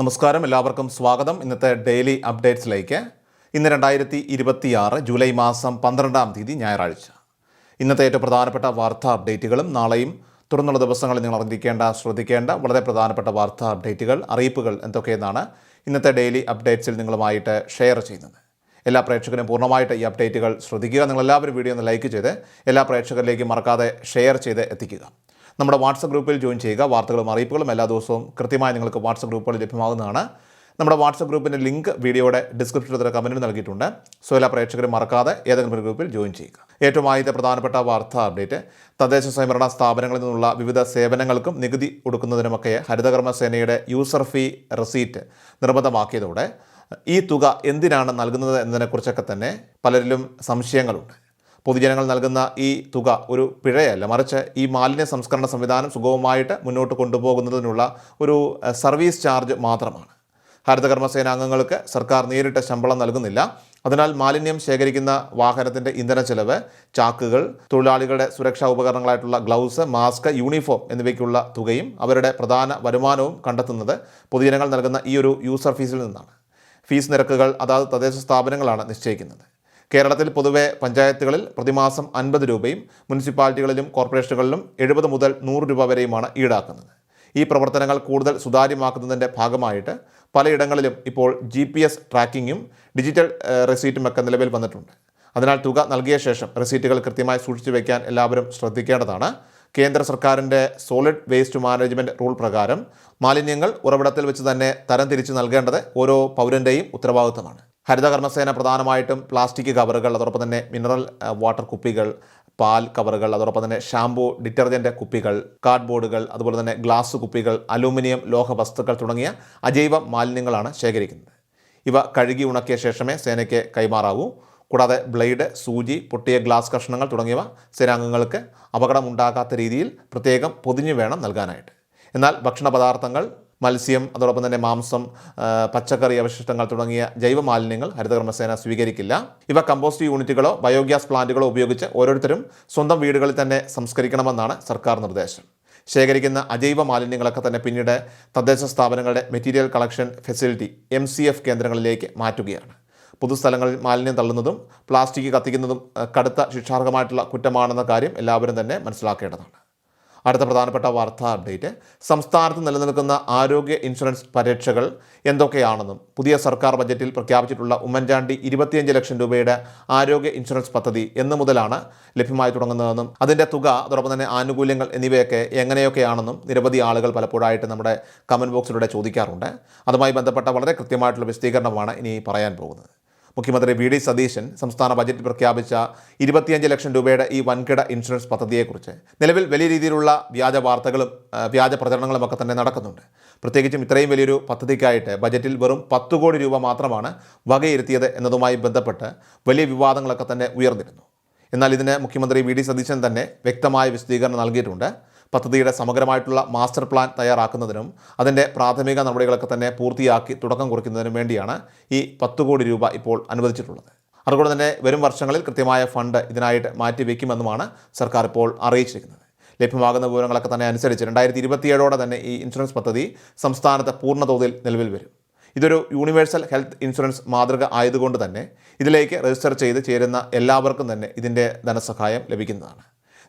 നമസ്കാരം, എല്ലാവർക്കും സ്വാഗതം. ഇന്നത്തെ ഡെയിലി അപ്ഡേറ്റ്സിലേക്ക്. ഇന്ന് 2026 ജൂലൈ മാസം 12-ാം തീയതി ഞായറാഴ്ച. ഇന്നത്തെ ഏറ്റവും പ്രധാനപ്പെട്ട വാർത്താ അപ്ഡേറ്റുകളും നാളെയും തുടർന്നുള്ള ദിവസങ്ങളിൽ നിങ്ങൾ ശ്രദ്ധിക്കേണ്ട വളരെ പ്രധാനപ്പെട്ട വാർത്താ അപ്ഡേറ്റുകൾ, അറിയിപ്പുകൾ എന്തൊക്കെയെന്നാണ് ഇന്നത്തെ ഡെയിലി അപ്ഡേറ്റ്സിൽ നിങ്ങളുമായിട്ട് ഷെയർ ചെയ്യുന്നത്. എല്ലാ പ്രേക്ഷകരും പൂർണ്ണമായിട്ട് ഈ അപ്ഡേറ്റുകൾ ശ്രദ്ധിക്കുക. നിങ്ങളെല്ലാവരും വീഡിയോ ഒന്ന് ലൈക്ക് ചെയ്ത് എല്ലാ പ്രേക്ഷകരിലേക്കും മറക്കാതെ ഷെയർ ചെയ്ത് എത്തിക്കുക. നമ്മുടെ വാട്സപ്പ് ഗ്രൂപ്പിൽ ജോയിൻ ചെയ്യുക. വാർത്തകളും അറിയിപ്പുകളും എല്ലാ ദിവസവും കൃത്യമായി നിങ്ങൾക്ക് വാട്സപ്പ് ഗ്രൂപ്പുകളിൽ ലഭ്യമാകുന്നതാണ്. നമ്മുടെ വാട്സപ്പ് ഗ്രൂപ്പിൻ്റെ ലിങ്ക് വീഡിയോയുടെ ഡിസ്ക്രിപ്ഷനിൽ കമൻറ്റിൽ നൽകിയിട്ടുണ്ട്. സോ എല്ലാ പ്രേക്ഷകരും മറക്കാതെ ഏതെങ്കിലും ഒരു ഗ്രൂപ്പിൽ ജോയിൻ ചെയ്യുക. ഏറ്റവും ആദ്യത്തെ പ്രധാനപ്പെട്ട വാർത്താ അപ്ഡേറ്റ്, തദ്ദേശ സ്വയംഭരണ സ്ഥാപനങ്ങളിൽ നിന്നുള്ള വിവിധ സേവനങ്ങൾക്കും നികുതി കൊടുക്കുന്നതിനുമൊക്കെ ഹരിതകർമ്മസേനയുടെ യൂസർ ഫീ റെസീറ്റ് നിർബന്ധമാക്കിയതോടെ ഈ തുക എന്തിനാണ് നൽകുന്നത് എന്നതിനെക്കുറിച്ചൊക്കെ തന്നെ പലരിലും സംശയങ്ങളുണ്ട്. പൊതുജനങ്ങൾ നൽകുന്ന ഈ തുക ഒരു പിഴയല്ല, മറിച്ച് ഈ മാലിന്യ സംസ്കരണ സംവിധാനം സുഗമമായിട്ട് മുന്നോട്ട് കൊണ്ടുപോകുന്നതിനുള്ള ഒരു സർവീസ് ചാർജ് മാത്രമാണ്. ഹരിതകർമ്മസേന അംഗങ്ങൾക്ക് സർക്കാർ നേരിട്ട് ശമ്പളം നൽകുന്നില്ല. അതിനാൽ മാലിന്യം ശേഖരിക്കുന്ന വാഹനത്തിൻ്റെ ഇന്ധന ചെലവ്, ചാക്കുകൾ, തൊഴിലാളികളുടെ സുരക്ഷാ ഉപകരണങ്ങളായിട്ടുള്ള ഗ്ലൗസ്, മാസ്ക്, യൂണിഫോം എന്നിവയ്ക്കുള്ള തുകയും അവരുടെ പ്രധാന വരുമാനവും കണ്ടെത്തുന്നത് പൊതുജനങ്ങൾ നൽകുന്ന ഈ ഒരു യൂസർ ഫീസിൽ നിന്നാണ്. ഫീസ് നിരക്കുകൾ അതാത് തദ്ദേശ സ്ഥാപനങ്ങളാണ് നിശ്ചയിക്കുന്നത്. കേരളത്തിൽ പൊതുവെ പഞ്ചായത്തുകളിൽ പ്രതിമാസം 50 രൂപയും മുനിസിപ്പാലിറ്റികളിലും കോർപ്പറേഷനുകളിലും 70 മുതൽ 100 രൂപ വരെയുമാണ് ഈടാക്കുന്നത്. ഈ പ്രവർത്തനങ്ങൾ കൂടുതൽ സുതാര്യമാക്കുന്നതിൻ്റെ ഭാഗമായിട്ട് പലയിടങ്ങളിലും ഇപ്പോൾ GPS ട്രാക്കിങ്ങും ഡിജിറ്റൽ റെസീറ്റുമൊക്കെ നിലവിൽ വന്നിട്ടുണ്ട്. അതിനാൽ തുക നൽകിയ ശേഷം റെസീറ്റുകൾ കൃത്യമായി സൂക്ഷിച്ചു വയ്ക്കാൻ എല്ലാവരും ശ്രദ്ധിക്കേണ്ടതാണ്. കേന്ദ്ര സർക്കാരിൻ്റെ സോളിഡ് വേസ്റ്റ് മാനേജ്മെൻറ്റ് റൂൾ പ്രകാരം മാലിന്യങ്ങൾ ഉറവിടത്തിൽ വെച്ച് തന്നെ തരംതിരിച്ച് നൽകേണ്ടത് ഓരോ പൗരൻ്റെയും ഉത്തരവാദിത്തമാണ്. ഹരിതകർമ്മസേന പ്രധാനമായിട്ടും പ്ലാസ്റ്റിക് കവറുകൾ, അതോടൊപ്പം തന്നെ മിനറൽ വാട്ടർ കുപ്പികൾ, പാൽ കവറുകൾ, അതോടൊപ്പം തന്നെ ഷാംപൂ, ഡിറ്റർജൻറ്റ് കുപ്പികൾ, കാർഡ്ബോർഡുകൾ, അതുപോലെ തന്നെ ഗ്ലാസ് കുപ്പികൾ, അലൂമിനിയം, ലോഹ വസ്തുക്കൾ തുടങ്ങിയ അജൈവ മാലിന്യങ്ങളാണ് ശേഖരിക്കുന്നത്. ഇവ കഴുകി ഉണക്കിയ ശേഷമേ സേനയ്ക്ക് കൈമാറാവൂ. കൂടാതെ ബ്ലേഡ്, സൂചി, പൊട്ടിയ ഗ്ലാസ് കഷ്ണങ്ങൾ തുടങ്ങിയവ സേനാംഗങ്ങൾക്ക് അപകടമുണ്ടാകാത്ത രീതിയിൽ പ്രത്യേകം പൊതിഞ്ഞു വേണം നൽകാനായിട്ട്. എന്നാൽ ഭക്ഷണ പദാർത്ഥങ്ങൾ, മത്സ്യം, അതോടൊപ്പം തന്നെ മാംസം, പച്ചക്കറി അവശിഷ്ടങ്ങൾ തുടങ്ങിയ ജൈവ മാലിന്യങ്ങൾ ഹരിതകർമ്മസേന സ്വീകരിക്കില്ല. ഇവ കമ്പോസ്റ്റ് യൂണിറ്റുകളോ ബയോഗ്യാസ് പ്ലാന്റുകളോ ഉപയോഗിച്ച് ഓരോരുത്തരും സ്വന്തം വീടുകളിൽ തന്നെ സംസ്കരിക്കണമെന്നാണ് സർക്കാർ നിർദ്ദേശം. ശേഖരിക്കുന്ന അജൈവ മാലിന്യങ്ങളൊക്കെ തന്നെ പിന്നീട് തദ്ദേശ സ്ഥാപനങ്ങളുടെ മെറ്റീരിയൽ കളക്ഷൻ ഫെസിലിറ്റി MCF കേന്ദ്രങ്ങളിലേക്ക് മാറ്റുകയാണ്. പൊതുസ്ഥലങ്ങളിൽ മാലിന്യം തള്ളുന്നതും പ്ലാസ്റ്റിക് കത്തിക്കുന്നതും കടുത്ത ശിക്ഷാർഹമായിട്ടുള്ള കുറ്റമാണെന്ന കാര്യം എല്ലാവരും തന്നെ മനസ്സിലാക്കേണ്ടതാണ്. അടുത്ത പ്രധാനപ്പെട്ട വാർത്താ അപ്ഡേറ്റ്, സംസ്ഥാനത്ത് നിലനിൽക്കുന്ന ആരോഗ്യ ഇൻഷുറൻസ് പരിരക്ഷകൾ എന്തൊക്കെയാണെന്നും പുതിയ സർക്കാർ ബജറ്റിൽ പ്രഖ്യാപിച്ചിട്ടുള്ള ഉമ്മൻചാണ്ടി 25 ലക്ഷം രൂപയുടെ ആരോഗ്യ ഇൻഷുറൻസ് പദ്ധതി എന്ന് മുതലാണ് ലഭ്യമായി തുടങ്ങുന്നതെന്നും അതിൻ്റെ തുക, അതോടൊപ്പം തന്നെ ആനുകൂല്യങ്ങൾ എന്നിവയൊക്കെ എങ്ങനെയൊക്കെയാണെന്നും നിരവധി ആളുകൾ പലപ്പോഴായിട്ട് നമ്മുടെ കമൻറ്റ് ബോക്സിലൂടെ ചോദിക്കാറുണ്ട്. അതുമായി ബന്ധപ്പെട്ട വളരെ കൃത്യമായിട്ടുള്ള വിശദീകരണമാണ് ഇനി പറയാൻ പോകുന്നത്. മുഖ്യമന്ത്രി VD സതീശൻ സംസ്ഥാന ബജറ്റിൽ പ്രഖ്യാപിച്ച 25 ലക്ഷം രൂപയുടെ ഈ വൻകിട ഇൻഷുറൻസ് പദ്ധതിയെക്കുറിച്ച് നിലവിൽ വലിയ രീതിയിലുള്ള വ്യാജ വാർത്തകളും വ്യാജ പ്രചരണങ്ങളും ഒക്കെ തന്നെ നടക്കുന്നുണ്ട്. പ്രത്യേകിച്ചും ഇത്രയും വലിയൊരു പദ്ധതിക്കായിട്ട് ബജറ്റിൽ വെറും 10 കോടി രൂപ മാത്രമാണ് വകയിരുത്തിയത് എന്നതുമായി ബന്ധപ്പെട്ട് വലിയ വിവാദങ്ങളൊക്കെ തന്നെ ഉയർന്നിരുന്നു. എന്നാൽ ഇതിന് മുഖ്യമന്ത്രി VD സതീശൻ തന്നെ വ്യക്തമായ വിശദീകരണം നൽകിയിട്ടുണ്ട്. പദ്ധതിയുടെ സമഗ്രമായിട്ടുള്ള മാസ്റ്റർ പ്ലാൻ തയ്യാറാക്കുന്നതിനും അതിൻ്റെ പ്രാഥമിക നടപടികളൊക്കെ തന്നെ പൂർത്തിയാക്കി തുടക്കം കുറിക്കുന്നതിനും വേണ്ടിയാണ് ഈ 10 കോടി രൂപ ഇപ്പോൾ അനുവദിച്ചിട്ടുള്ളത്. അതുകൊണ്ട് തന്നെ വരും വർഷങ്ങളിൽ കൃത്യമായ ഫണ്ട് ഇതിനായിട്ട് മാറ്റിവെക്കുമെന്നുമാണ് സർക്കാർ ഇപ്പോൾ അറിയിച്ചിരിക്കുന്നത്. ലഭ്യമാകുന്ന വിവരങ്ങളൊക്കെ തന്നെ അനുസരിച്ച് 2027 തന്നെ ഈ ഇൻഷുറൻസ് പദ്ധതി സംസ്ഥാനത്ത് പൂർണ്ണതോതിൽ നിലവിൽ വരും. ഇതൊരു യൂണിവേഴ്സൽ ഹെൽത്ത് ഇൻഷുറൻസ് മാതൃക ആയതുകൊണ്ട് തന്നെ ഇതിലേക്ക് രജിസ്റ്റർ ചെയ്ത് ചേരുന്ന എല്ലാവർക്കും തന്നെ ഇതിൻ്റെ ധനസഹായം ലഭിക്കുന്നതാണ്.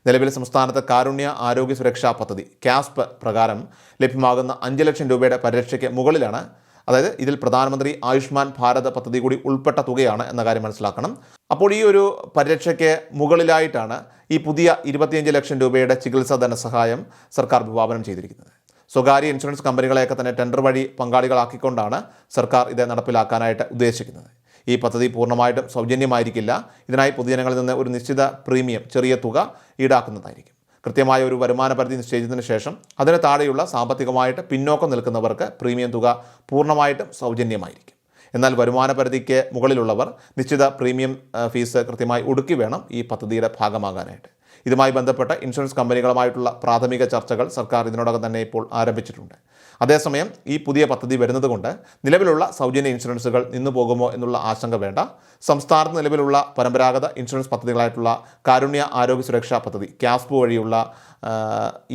നിലവിൽ സംസ്ഥാനത്ത് കാരുണ്യ ആരോഗ്യ സുരക്ഷാ പദ്ധതി CASP പ്രകാരം ലഭ്യമാകുന്ന 5 ലക്ഷം രൂപയുടെ പരിരക്ഷയ്ക്ക് മുകളിലാണ്. അതായത് ഇതിൽ പ്രധാനമന്ത്രി ആയുഷ്മാൻ ഭാരത് പദ്ധതി കൂടി ഉൾപ്പെട്ട തുകയാണ് എന്ന കാര്യം മനസ്സിലാക്കണം. അപ്പോൾ ഈ ഒരു പരിരക്ഷയ്ക്ക് മുകളിലായിട്ടാണ് ഈ പുതിയ 25 ലക്ഷം രൂപയുടെ ചികിത്സാ ധനസഹായം സർക്കാർ വിഭാവനം ചെയ്തിരിക്കുന്നത്. സ്വകാര്യ ഇൻഷുറൻസ് കമ്പനികളെയൊക്കെ തന്നെ ടെൻഡർ വഴി പങ്കാളികളാക്കിക്കൊണ്ടാണ് സർക്കാർ ഇത് നടപ്പിലാക്കാനായിട്ട് ഉദ്ദേശിക്കുന്നത്. ഈ പദ്ധതി പൂർണ്ണമായിട്ടും സൗജന്യമായിരിക്കില്ല. ഇതിനായി പൊതുജനങ്ങളിൽ നിന്ന് ഒരു നിശ്ചിത പ്രീമിയം, ചെറിയ തുക ഈടാക്കുന്നതായിരിക്കും. കൃത്യമായ ഒരു വരുമാന പരിധി നിശ്ചയിച്ചതിന് ശേഷം അതിന് താഴെയുള്ള സാമ്പത്തികമായിട്ട് പിന്നോക്കം നിൽക്കുന്നവർക്ക് പ്രീമിയം തുക പൂർണ്ണമായിട്ടും സൗജന്യമായിരിക്കും. എന്നാൽ വരുമാന പരിധിക്ക് മുകളിലുള്ളവർ നിശ്ചിത പ്രീമിയം ഫീസ് കൃത്യമായി ഒടുക്കി വേണം ഈ പദ്ധതിയുടെ ഭാഗമാകാനായിട്ട്. ഇതുമായി ബന്ധപ്പെട്ട ഇൻഷുറൻസ് കമ്പനികളുമായിട്ടുള്ള പ്രാഥമിക ചർച്ചകൾ സർക്കാർ ഇതിനോടകം തന്നെ ഇപ്പോൾ ആരംഭിച്ചിട്ടുണ്ട്. അതേസമയം ഈ പുതിയ പദ്ധതി വരുന്നതുകൊണ്ട് നിലവിലുള്ള സൗജന്യ ഇൻഷുറൻസുകൾ നിന്നു പോകുമോ എന്നുള്ള ആശങ്ക വേണ്ട. സംസ്ഥാനത്ത് നിലവിലുള്ള പരമ്പരാഗത ഇൻഷുറൻസ് പദ്ധതികളായിട്ടുള്ള കാരുണ്യ ആരോഗ്യ സുരക്ഷാ പദ്ധതി ക്യാസ്പ് വഴിയുള്ള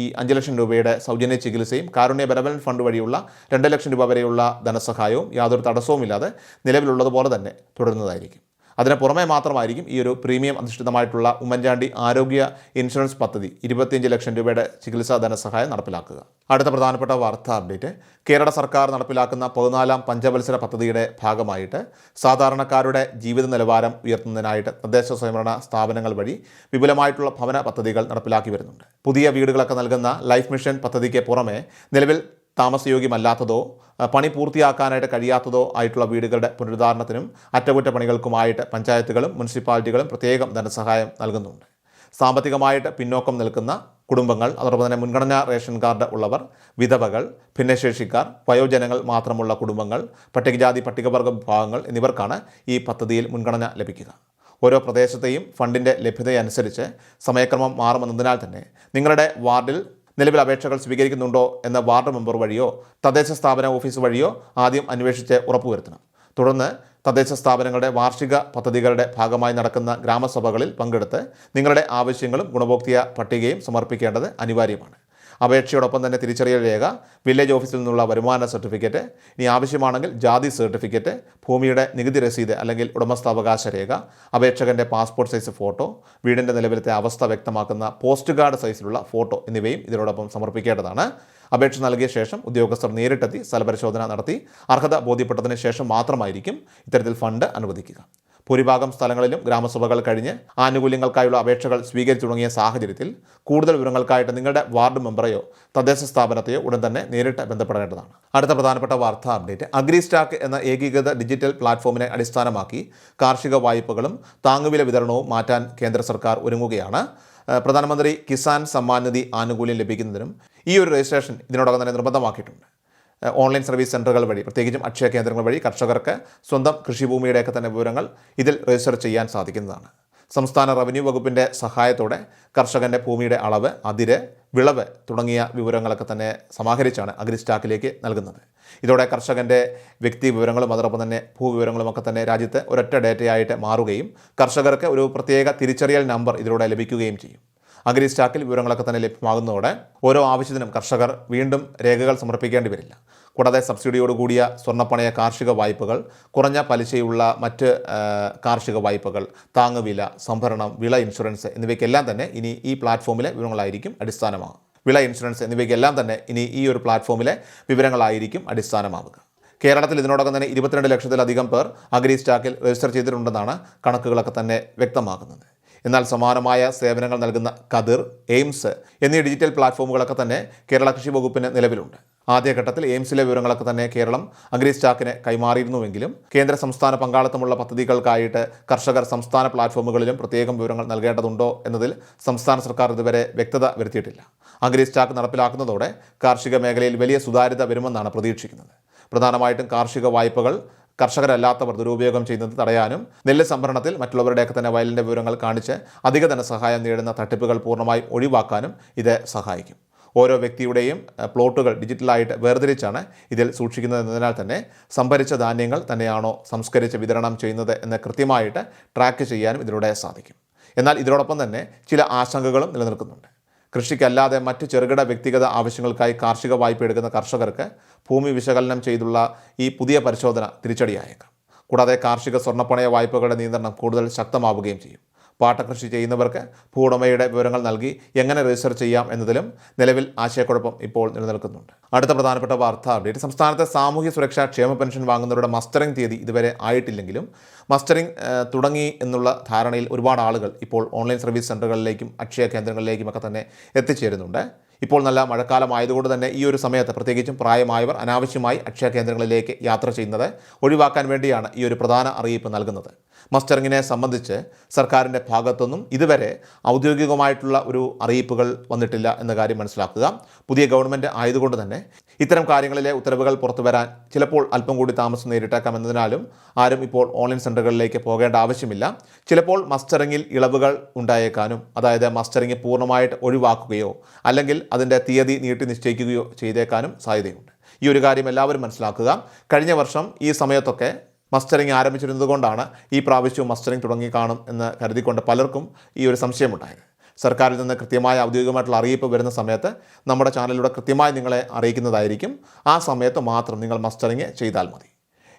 ഈ 5 ലക്ഷം രൂപയുടെ സൗജന്യ ചികിത്സയും കാരുണ്യ ബെനവലന്റ് ഫണ്ട് വഴിയുള്ള 2 ലക്ഷം രൂപ വരെയുള്ള ധനസഹായവും യാതൊരു തടസ്സവുമില്ലാതെ നിലവിലുള്ളതുപോലെ തന്നെ തുടരുന്നതായിരിക്കും. അതിന് പുറമെ മാത്രമായിരിക്കും ഈ ഒരു പ്രീമിയം അധിഷ്ഠിതമായിട്ടുള്ള ഉമ്മൻചാണ്ടി ആരോഗ്യ ഇൻഷുറൻസ് പദ്ധതി 25 ലക്ഷം രൂപയുടെ ചികിത്സാ ധനസഹായം നടപ്പിലാക്കുക. അടുത്ത പ്രധാനപ്പെട്ട വാർത്താ അപ്ഡേറ്റ്, കേരള സർക്കാർ നടപ്പിലാക്കുന്ന 14ാം പഞ്ചവത്സര പദ്ധതിയുടെ ഭാഗമായിട്ട് സാധാരണക്കാരുടെ ജീവിത നിലവാരം ഉയർത്തുന്നതിനായിട്ട് തദ്ദേശ സ്വയംഭരണ സ്ഥാപനങ്ങൾ വഴി വിപുലമായിട്ടുള്ള ഭവന പദ്ധതികൾ നടപ്പിലാക്കി വരുന്നുണ്ട്. പുതിയ വീടുകളൊക്കെ നൽകുന്ന ലൈഫ് മിഷൻ പദ്ധതിക്ക് പുറമെ നിലവിൽ താമസയോഗ്യമല്ലാത്തതോ പണി പൂർത്തിയാക്കാനായിട്ട് കഴിയാത്തതോ ആയിട്ടുള്ള വീടുകളുടെ പുനരുദ്ധാരണത്തിനും അറ്റകുറ്റപ്പണികൾക്കുമായിട്ട് പഞ്ചായത്തുകളും മുനിസിപ്പാലിറ്റികളും പ്രത്യേകം ധനസഹായം നൽകുന്നുണ്ട്. സാമ്പത്തികമായിട്ട് പിന്നോക്കം നിൽക്കുന്ന കുടുംബങ്ങൾ, അതോടൊപ്പം തന്നെ മുൻഗണനാ റേഷൻ കാർഡ് ഉള്ളവർ, വിധവകൾ, ഭിന്നശേഷിക്കാർ, വയോജനങ്ങൾ മാത്രമുള്ള കുടുംബങ്ങൾ, പട്ടികജാതി പട്ടികവർഗ വിഭാഗങ്ങൾ എന്നിവർക്കാണ് ഈ പദ്ധതിയിൽ മുൻഗണന ലഭിക്കുക. ഓരോ പ്രദേശത്തെയും ഫണ്ടിൻ്റെ ലഭ്യതയനുസരിച്ച് സമയക്രമം മാറുമെന്നതിനാൽ തന്നെ നിങ്ങളുടെ വാർഡിൽ നിലവിൽ അപേക്ഷകൾ സ്വീകരിക്കുന്നുണ്ടോ എന്ന വാർഡ് മെമ്പർ വഴിയോ തദ്ദേശ സ്ഥാപന ഓഫീസ് വഴിയോ ആദ്യം അന്വേഷിച്ച് ഉറപ്പുവരുത്തണം. തുടർന്ന് തദ്ദേശ സ്ഥാപനങ്ങളുടെ വാർഷിക പദ്ധതികളുടെ ഭാഗമായി നടക്കുന്ന ഗ്രാമസഭകളിൽ പങ്കെടുത്ത് നിങ്ങളുടെ ആവശ്യങ്ങളും ഗുണഭോക്തൃ പട്ടികയും സമർപ്പിക്കേണ്ടത് അനിവാര്യമാണ്. അപേക്ഷയോടൊപ്പം തന്നെ തിരിച്ചറിയൽ രേഖ, വില്ലേജ് ഓഫീസിൽ നിന്നുള്ള വരുമാന സർട്ടിഫിക്കറ്റ്, ഇനി ആവശ്യമാണെങ്കിൽ ജാതി സർട്ടിഫിക്കറ്റ്, ഭൂമിയുടെ നികുതി രസീത് അല്ലെങ്കിൽ ഉടമസ്ഥാവകാശ രേഖ, അപേക്ഷകൻ്റെ പാസ്പോർട്ട് സൈസ് ഫോട്ടോ, വീടിൻ്റെ നിലവിലത്തെ അവസ്ഥ വ്യക്തമാക്കുന്ന പോസ്റ്റ് കാർഡ് സൈസിലുള്ള ഫോട്ടോ എന്നിവയും ഇതിനോടൊപ്പം സമർപ്പിക്കേണ്ടതാണ്. അപേക്ഷ നൽകിയ ശേഷം ഉദ്യോഗസ്ഥർ നേരിട്ടെത്തി സ്ഥലപരിശോധന നടത്തി അർഹത ബോധ്യപ്പെട്ടതിന് ശേഷം മാത്രമായിരിക്കും ഇത്തരത്തിൽ ഫണ്ട് അനുവദിക്കുക. ഭൂരിഭാഗം സ്ഥലങ്ങളിലും ഗ്രാമസഭകൾ കഴിഞ്ഞ് ആനുകൂല്യങ്ങൾക്കായുള്ള അപേക്ഷകൾ സ്വീകരിച്ചു തുടങ്ങിയ സാഹചര്യത്തിൽ കൂടുതൽ വിവരങ്ങൾക്കായിട്ട് നിങ്ങളുടെ വാർഡ് മെമ്പറെയോ തദ്ദേശ സ്ഥാപനത്തെയോ ഉടൻ തന്നെ നേരിട്ട് ബന്ധപ്പെടേണ്ടതാണ്. അടുത്ത പ്രധാനപ്പെട്ട വാർത്താ അപ്ഡേറ്റ്, അഗ്രിസ്റ്റാക്ക് എന്ന ഏകീകൃത ഡിജിറ്റൽ പ്ലാറ്റ്ഫോമിനെ അടിസ്ഥാനമാക്കി കാർഷിക വായ്പകളും താങ്ങുവില വിതരണവും മാറ്റാൻ കേന്ദ്ര സർക്കാർ ഒരുങ്ങുകയാണ്. പ്രധാനമന്ത്രി കിസാൻ സമ്മാൻ നിധി ആനുകൂല്യം ലഭിക്കുന്നതിനും ഈ ഒരു രജിസ്ട്രേഷൻ ഇതിനോടകം തന്നെ നിർബന്ധമാക്കിയിട്ടുണ്ട്. ഓൺലൈൻ സർവീസ് സെൻ്ററുകൾ വഴി, പ്രത്യേകിച്ചും അക്ഷയ കേന്ദ്രങ്ങൾ വഴി കർഷകർക്ക് സ്വന്തം കൃഷിഭൂമിയുടെയൊക്കെ തന്നെ വിവരങ്ങൾ ഇതിൽ രജിസ്റ്റർ ചെയ്യാൻ സാധിക്കുന്നതാണ്. സംസ്ഥാന റവന്യൂ വകുപ്പിൻ്റെ സഹായത്തോടെ കർഷകൻ്റെ ഭൂമിയുടെ അളവ്, അതിര്, വിളവ് തുടങ്ങിയ വിവരങ്ങളൊക്കെ തന്നെ സമാഹരിച്ചാണ് അഗ്രിസ്റ്റാക്കിലേക്ക് നൽകുന്നത്. ഇതോടെ കർഷകൻ്റെ വ്യക്തി വിവരങ്ങളും അതോടൊപ്പം തന്നെ ഭൂവിവരങ്ങളുമൊക്കെ തന്നെ രാജ്യത്ത് ഒരൊറ്റ ഡേറ്റയായിട്ട് മാറുകയും കർഷകർക്ക് ഒരു പ്രത്യേക തിരിച്ചറിയൽ നമ്പർ ഇതിലൂടെ ലഭിക്കുകയും ചെയ്യും. അഗ്രിസ്റ്റാക്കിൽ വിവരങ്ങളൊക്കെ തന്നെ ലഭ്യമാകുന്നതോടെ ഓരോ ആവശ്യത്തിനും കർഷകർ വീണ്ടും രേഖകൾ സമർപ്പിക്കേണ്ടി വരില്ല. കൂടാതെ സബ്സിഡിയോടുകൂടിയ സ്വർണ്ണപ്പണയ കാർഷിക വായ്പകൾ, കുറഞ്ഞ പലിശയുള്ള മറ്റ് കാർഷിക വായ്പകൾ, താങ്ങുവില, സംഭരണം, വിള ഇൻഷുറൻസ് എന്നിവയ്ക്കെല്ലാം തന്നെ ഇനി ഈ പ്ലാറ്റ്ഫോമിലെ വിവരങ്ങളായിരിക്കും അടിസ്ഥാനമാകുക. വിള ഇൻഷുറൻസ് എന്നിവയ്ക്കെല്ലാം തന്നെ ഇനി ഈ ഒരു പ്ലാറ്റ്ഫോമിലെ വിവരങ്ങളായിരിക്കും അടിസ്ഥാനമാവുക. കേരളത്തിൽ ഇതിനോടകം തന്നെ 22 ലക്ഷത്തിലധികം പേർ അഗ്രിസ്റ്റാക്കിൽ രജിസ്റ്റർ ചെയ്തിട്ടുണ്ടെന്നാണ് കണക്കുകളൊക്കെ തന്നെ വ്യക്തമാക്കുന്നത്. എന്നാൽ സമാനമായ സേവനങ്ങൾ നൽകുന്ന കതിർ, എയിംസ് എന്നീ ഡിജിറ്റൽ പ്ലാറ്റ്ഫോമുകളൊക്കെ തന്നെ കേരള കൃഷി വകുപ്പിന് നിലവിലുണ്ട്. ആദ്യഘട്ടത്തിൽ എയിംസിലെ വിവരങ്ങളൊക്കെ തന്നെ കേരളം അഗ്രിസ്റ്റാക്കിന് കൈമാറിയിരുന്നുവെങ്കിലും കേന്ദ്ര സംസ്ഥാന പങ്കാളിത്തമുള്ള പദ്ധതികൾക്കായിട്ട് കർഷകർ സംസ്ഥാന പ്ലാറ്റ്ഫോമുകളിലും പ്രത്യേകം വിവരങ്ങൾ നൽകേണ്ടതുണ്ടോ എന്നതിൽ സംസ്ഥാന സർക്കാർ ഇതുവരെ വ്യക്തത വരുത്തിയിട്ടില്ല. അഗ്രിസ്റ്റാക്ക് നടപ്പിലാക്കുന്നതോടെ കാർഷിക മേഖലയിൽ വലിയ സുതാര്യത വരുമെന്നാണ് പ്രതീക്ഷിക്കുന്നത്. പ്രധാനമായിട്ടും കാർഷിക വായ്പകൾ കർഷകരല്ലാത്തവർ ദുരുപയോഗം ചെയ്യുന്നത് തടയാനും നെല്ല് സംഭരണത്തിൽ മറ്റുള്ളവരുടെയൊക്കെ തന്നെ വയലിൻ്റെ വിവരങ്ങൾ കാണിച്ച് അധിക ധനസഹായം നേടുന്ന തട്ടിപ്പുകൾ പൂർണ്ണമായും ഒഴിവാക്കാനും ഇത് സഹായിക്കും. ഓരോ വ്യക്തിയുടെയും പ്ലോട്ടുകൾ ഡിജിറ്റലായിട്ട് വേർതിരിച്ചാണ് ഇതിൽ സൂക്ഷിക്കുന്നത് എന്നതിനാൽ തന്നെ സംഭരിച്ച ധാന്യങ്ങൾ തന്നെയാണോ സംസ്കരിച്ച് വിതരണം ചെയ്യുന്നത് എന്ന് കൃത്യമായിട്ട് ട്രാക്ക് ചെയ്യാനും ഇതിലൂടെ സാധിക്കും. എന്നാൽ ഇതിനോടൊപ്പം തന്നെ ചില ആശങ്കകളും നിലനിൽക്കുന്നുണ്ട്. കൃഷിക്കല്ലാതെ മറ്റ് ചെറുകിട വ്യക്തിഗത ആവശ്യങ്ങൾക്കായി കാർഷിക വായ്പ എടുക്കുന്ന കർഷകർക്ക് ഭൂമി വിശകലനം ചെയ്തുള്ള ഈ പുതിയ പരിശോധന തിരിച്ചടിയായേക്കാം. കൂടാതെ കാർഷിക സ്വർണ്ണപ്പണയ വായ്പകളുടെ നിയന്ത്രണം കൂടുതൽ ശക്തമാവുകയും ചെയ്യും. പാട്ടകൃഷി ചെയ്യുന്നവർക്ക് ഭൂവുടമയുടെ വിവരങ്ങൾ നൽകി എങ്ങനെ രജിസ്റ്റർ ചെയ്യാം എന്നതിലും നിലവിൽ ആശയക്കുഴപ്പം ഇപ്പോൾ നിലനിൽക്കുന്നുണ്ട്. അടുത്ത പ്രധാനപ്പെട്ട വാർത്താ അപ്ഡേറ്റ്, സംസ്ഥാനത്തെ സാമൂഹ്യ സുരക്ഷാ ക്ഷേമ പെൻഷൻ വാങ്ങുന്നവരുടെ മസ്റ്ററിംഗ് തീയതി ഇതുവരെ ആയിട്ടില്ലെങ്കിലും മസ്റ്ററിംഗ് തുടങ്ങി എന്നുള്ള ധാരണയിൽ ഒരുപാട് ആളുകൾ ഇപ്പോൾ ഓൺലൈൻ സർവീസ് സെൻ്ററുകളിലേക്കും അക്ഷയ കേന്ദ്രങ്ങളിലേക്കുമൊക്കെ തന്നെ എത്തിച്ചേരുന്നുണ്ട്. ഇപ്പോൾ നല്ല മഴക്കാലമായതുകൊണ്ട് തന്നെ ഈ ഒരു സമയത്ത് പ്രത്യേകിച്ചും പ്രായമായവർ അനാവശ്യമായി അക്ഷയ കേന്ദ്രങ്ങളിലേക്ക് യാത്ര ചെയ്യുന്നത് ഒഴിവാക്കാൻ വേണ്ടിയാണ് ഈ ഒരു പ്രധാന അറിയിപ്പ് നൽകുന്നത്. മസ്റ്ററിങ്ങിനെ സംബന്ധിച്ച് സർക്കാരിൻ്റെ ഭാഗത്തുനിന്നും ഇതുവരെ ഔദ്യോഗികമായിട്ടുള്ള ഒരു അറിയിപ്പുകൾ വന്നിട്ടില്ല എന്ന കാര്യം മനസ്സിലാക്കുക. പുതിയ ഗവൺമെൻറ് ആയതുകൊണ്ട് തന്നെ ഇത്തരം കാര്യങ്ങളിലെ ഉത്തരവുകൾ പുറത്തു വരാൻ ചിലപ്പോൾ അല്പം കൂടി താമസം നേരിട്ടേക്കാം എന്നതിനാലും ആരും ഇപ്പോൾ ഓൺലൈൻ സെൻ്ററുകളിലേക്ക് പോകേണ്ട ആവശ്യമില്ല. ചിലപ്പോൾ മസ്റ്ററിങ്ങിൽ ഇളവുകൾ ഉണ്ടായേക്കാനും, അതായത് മസ്റ്ററിങ് പൂർണ്ണമായിട്ട് ഒഴിവാക്കുകയോ അല്ലെങ്കിൽ അതിൻ്റെ തീയതി നീട്ടി നിശ്ചയിക്കുകയോ ചെയ്തേക്കാനും സാധ്യതയുണ്ട്. ഈ ഒരു കാര്യം എല്ലാവരും മനസ്സിലാക്കുക. കഴിഞ്ഞ വർഷം ഈ സമയത്തൊക്കെ മസ്റ്ററിങ് ആരംഭിച്ചിരുന്നത് കൊണ്ടാണ് ഈ പ്രാവശ്യവും മസ്റ്ററിങ് തുടങ്ങി കാണും എന്ന് കരുതിക്കൊണ്ട് പലർക്കും ഈ ഒരു സംശയമുണ്ടായത്. സർക്കാരിൽ നിന്ന് കൃത്യമായ ഔദ്യോഗികമായിട്ടുള്ള അറിയിപ്പ് വരുന്ന സമയത്ത് നമ്മുടെ ചാനലിലൂടെ കൃത്യമായി നിങ്ങളെ അറിയിക്കുന്നതായിരിക്കും. ആ സമയത്ത് മാത്രം നിങ്ങൾ മസ്റ്ററിങ് ചെയ്താൽ മതി.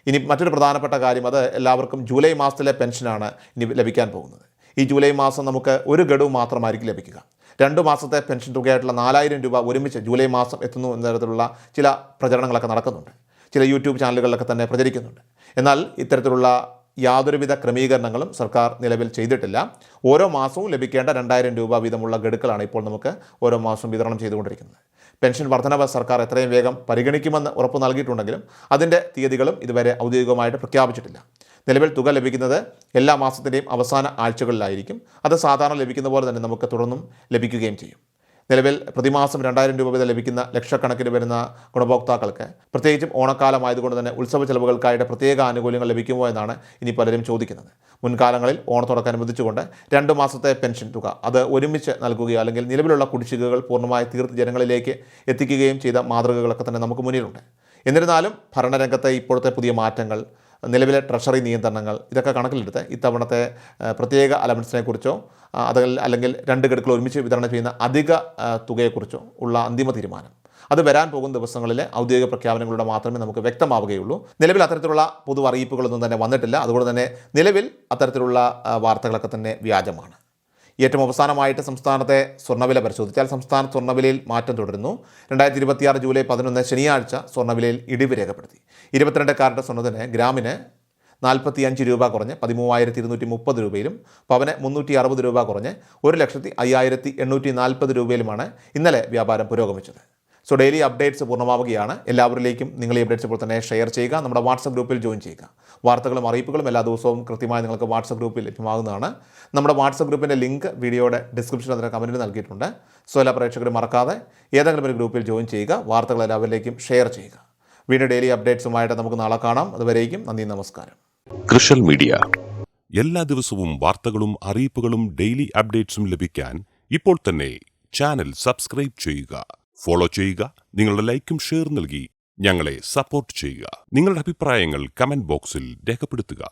ഇനി മറ്റൊരു പ്രധാനപ്പെട്ട കാര്യം, അത് എല്ലാവർക്കും ജൂലൈ മാസത്തിലെ പെൻഷനാണ് ഇനി ലഭിക്കാൻ പോകുന്നത്. ഈ ജൂലൈ മാസം നമുക്ക് ഒരു ഗഡു മാത്രമായിരിക്കും ലഭിക്കുക. 2 മാസത്തെ പെൻഷൻ തുകയായിട്ടുള്ള 4000 രൂപ ഒരുമിച്ച് ജൂലൈ മാസം എത്തുന്നു എന്ന തരത്തിലുള്ള ചില പ്രചരണങ്ങളൊക്കെ നടക്കുന്നുണ്ട്. ചില യൂട്യൂബ് ചാനലുകളിലൊക്കെ തന്നെ പ്രചരിക്കുന്നുണ്ട്. എന്നാൽ ഇത്തരത്തിലുള്ള യാതൊരുവിധ ക്രമീകരണങ്ങളും സർക്കാർ നിലവിൽ ചെയ്തിട്ടില്ല. ഓരോ മാസവും ലഭിക്കേണ്ട 2000 രൂപ വീതമുള്ള ഗഡുക്കളാണ് ഇപ്പോൾ നമുക്ക് ഓരോ മാസവും വിതരണം ചെയ്തുകൊണ്ടിരിക്കുന്നത്. പെൻഷൻ വർധനവ് സർക്കാർ എത്രയും വേഗം പരിഗണിക്കുമെന്ന് ഉറപ്പ് നൽകിയിട്ടുണ്ടെങ്കിലും അതിൻ്റെ തീയതികളും ഇതുവരെ ഔദ്യോഗികമായിട്ട് പ്രഖ്യാപിച്ചിട്ടില്ല. നിലവിൽ തുക ലഭിക്കുന്നത് എല്ലാ മാസത്തിൻ്റെയും അവസാന ആഴ്ചകളിലായിരിക്കും. അത് സാധാരണ ലഭിക്കുന്ന പോലെ തന്നെ നമുക്ക് തുടർന്നും ലഭിക്കുകയും ചെയ്യും. നിലവിൽ പ്രതിമാസം 2000 രൂപ വീതം ലഭിക്കുന്ന ലക്ഷക്കണക്കിന് വരുന്ന ഗുണഭോക്താക്കൾക്ക് പ്രത്യേകിച്ചും ഓണക്കാലമായതുകൊണ്ട് തന്നെ ഉത്സവ ചെലവുകൾക്കായിട്ട് പ്രത്യേക ആനുകൂല്യങ്ങൾ ലഭിക്കുമോ എന്നാണ് ഇനി പലരും ചോദിക്കുന്നത്. മുൻകാലങ്ങളിൽ ഓണത്തോടനുബന്ധിച്ചുകൊണ്ട് 2 മാസത്തെ പെൻഷൻ തുക അത് ഒരുമിച്ച് നൽകുകയോ അല്ലെങ്കിൽ നിലവിലുള്ള കുടിശ്ശികകൾ പൂർണ്ണമായി തീർത്ത് ജനങ്ങളിലേക്ക് എത്തിക്കുകയും ചെയ്ത മാതൃകകളൊക്കെ തന്നെ നമുക്ക് മുന്നിലുണ്ട്. എന്നിരുന്നാലും ഭരണരംഗത്തെ ഇപ്പോഴത്തെ പുതിയ മാറ്റങ്ങൾ, നിലവിലെ ട്രഷറി നിയന്ത്രണങ്ങൾ, ഇതൊക്കെ കണക്കിലെടുത്ത് ഇത്തവണത്തെ പ്രത്യേക അലവൻസിനെ കുറിച്ചോ അല്ലെങ്കിൽ 2 ഗഡുക്കൾ ഒരുമിച്ച് വിതരണം ചെയ്യുന്ന അധിക തുകയെക്കുറിച്ചോ ഉള്ള അന്തിമ തീരുമാനം അത് വരാൻ പോകുന്ന ദിവസങ്ങളിലെ ഔദ്യോഗിക പ്രഖ്യാപനങ്ങളിലൂടെ മാത്രമേ നമുക്ക് വ്യക്തമാവുകയുള്ളൂ. നിലവിൽ അത്തരത്തിലുള്ള പൊതു അറിയിപ്പുകളൊന്നും തന്നെ വന്നിട്ടില്ല. അതുകൊണ്ട് തന്നെ നിലവിൽ അത്തരത്തിലുള്ള വാർത്തകളൊക്കെ തന്നെ വ്യാജമാണ്. ഏറ്റവും അവസാനമായിട്ട് സംസ്ഥാനത്തെ സ്വർണ്ണവില പരിശോധിച്ചാൽ സംസ്ഥാന സ്വർണ്ണവിലയിൽ മാറ്റം തുടരുന്നു. 2026 ജൂലൈ 11 ശനിയാഴ്ച സ്വർണ്ണവിലയിൽ ഇടിവ് രേഖപ്പെടുത്തി. 22 കാരറ്റ് സ്വർണ്ണത്തിന് ഗ്രാമിന് 45 രൂപ കുറഞ്ഞ് 13,230 രൂപയിലും പവന് 360 രൂപ കുറഞ്ഞ് 1,05,840 രൂപയിലുമാണ് ഇന്നലെ വ്യാപാരം പുരോഗമിച്ചത്. സോ ഡെയിലി അപ്ഡേറ്റ്സ് പൂർണ്ണമാവുകയാണ്. എല്ലാവരിലേക്കും നിങ്ങൾ ഈ അപ്ഡേറ്റ്സ് ഇപ്പോൾ തന്നെ ഷെയർ ചെയ്യുക. നമ്മുടെ വാട്സപ്പ് ഗ്രൂപ്പിൽ ജോയിൻ ചെയ്യുക. വാർത്തകളും അറിയിപ്പുകളും എല്ലാ ദിവസവും കൃത്യമായി നിങ്ങൾക്ക് വാട്സപ്പ് ഗ്രൂപ്പിൽ ലഭ്യമാകുന്നതാണ്. നമ്മുടെ വാട്സപ്പ് ഗ്രൂപ്പിൻ്റെ ലിങ്ക് വീഡിയോയുടെ ഡിസ്ക്രിപ്ഷനിൽ അതിന് കമൻറ്റിൽ നൽകിയിട്ടുണ്ട്. സോ എല്ലാ പ്രേക്ഷകരും മറക്കാതെ ഏതെങ്കിലും ഒരു ഗ്രൂപ്പിൽ ജോയിൻ ചെയ്യുക. വാർത്തകൾ എല്ലാവരിലേക്കും ഷെയർ ചെയ്യുക. വീണ്ടും ഡെയിലി അപ്ഡേറ്റ്സുമായിട്ട് നമുക്ക് നാളെ കാണാം. അതുവരേക്കും നന്ദി, നമസ്കാരം. കൃഷൽ മീഡിയ എല്ലാ ദിവസവും വാർത്തകളും അറിയിപ്പുകളും ഡെയിലി അപ്ഡേറ്റ്സും ലഭിക്കാൻ ഇപ്പോൾ തന്നെ ചാനൽ സബ്സ്ക്രൈബ് ചെയ്യുക, ഫോളോ ചെയ്യുക. നിങ്ങളുടെ ലൈക്കും ഷെയർ നൽകി ഞങ്ങളെ സപ്പോർട്ട് ചെയ്യുക. നിങ്ങളുടെ അഭിപ്രായങ്ങൾ കമന്റ് ബോക്സിൽ രേഖപ്പെടുത്തുക.